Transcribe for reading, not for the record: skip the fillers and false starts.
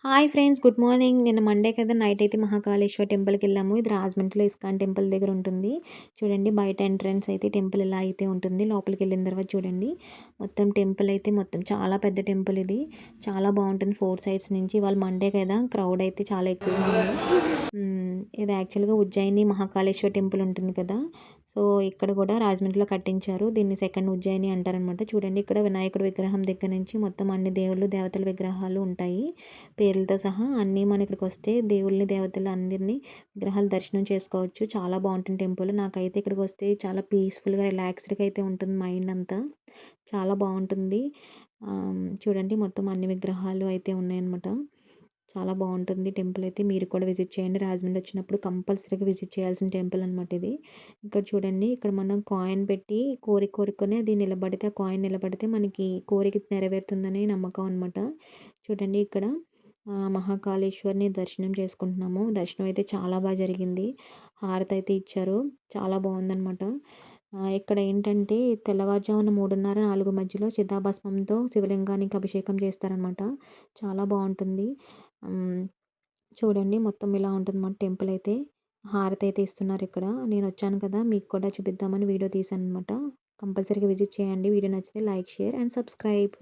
Hi friends, good morning. నిన్న Monday కదా, night అయితే మహాకాళేశ్వర టెంపుల్‌కెళ్ళాము. ఇది రాజమండ్రిలో ఇస్కాన్ టెంపుల్ దగ్గర ఉంటుంది. చూడండి, బయట ఎంట్రన్స్ అయితే టెంపుల్ ఇలా అయితే ఉంటుంది. లోపలికెళ్ళిన తర్వాత చూడండి, మొత్తం టెంపుల్ అయితే మొత్తం చాలా పెద్ద టెంపుల్ ఇది. చాలా బాగుంటుంది 4 సైడ్స్ నుంచి. ఇవాళ మండే కదా, క్రౌడ్ అయితే చాలా ఎక్కువగా ఉంది. ఇది యాక్చువల్‌గా ఉజ్జయిని మహాకాళేశ్వర టెంపుల్ ఉంటుంది కదా, సో ఇక్కడ కూడా రాజమండ్రిలో కట్టించారు. దీన్ని సెకండ్ ఉజ్జయిని అంటారనమాట. చూడండి, ఇక్కడ వినాయకుడి విగ్రహం దగ్గర నుంచి మొత్తం అన్ని దేవుళ్ళు దేవతల విగ్రహాలు ఉంటాయి, పేర్లతో సహా అన్నీ. మన ఇక్కడికి వస్తే దేవుళ్ళని దేవతలు అందరినీ విగ్రహాలు దర్శనం చేసుకోవచ్చు. చాలా బాగుంటుంది టెంపుల్. నాకైతే ఇక్కడికి వస్తే చాలా పీస్ఫుల్గా రిలాక్స్డ్గా అయితే ఉంటుంది మైండ్ అంతా. చాలా బాగుంటుంది. చూడండి, మొత్తం అన్ని విగ్రహాలు అయితే ఉన్నాయన్నమాట. చాలా బాగుంటుంది టెంపుల్ అయితే. మీరు కూడా విజిట్ చేయండి. రాజమండ్రి వచ్చినప్పుడు కంపల్సరీగా విజిట్ చేయాల్సిన టెంపుల్ అనమాట ఇది. ఇక్కడ చూడండి, ఇక్కడ మనం కాయిన్ పెట్టి కోరుకొని అది నిలబడితే, ఆ కాయిన్ నిలబడితే మనకి కోరిక నెరవేరుతుందని నమ్మకం అనమాట. చూడండి, ఇక్కడ మహాకాళేశ్వరిని దర్శనం చేసుకుంటున్నాము. దర్శనం అయితే చాలా బాగా జరిగింది. హారతి అయితే ఇచ్చారు. చాలా బాగుందనమాట. ఇక్కడ ఏంటంటే తెల్లవారుజామున 3:30, 4 మధ్యలో చితాభస్మంతో శివలింగానికి అభిషేకం చేస్తారనమాట. చాలా బాగుంటుంది. చూడండి, మొత్తం ఇలా ఉంటుందన్నమాట టెంపుల్ అయితే. హారతి అయితే ఇస్తున్నారు ఇక్కడ. నేను వచ్చాను కదా, మీకు కూడా చూపిద్దామని వీడియో తీశాను అనమాట. కంపల్సరీగా విజిట్ చేయండి. వీడియో నచ్చితే లైక్, షేర్ అండ్ సబ్స్క్రైబ్.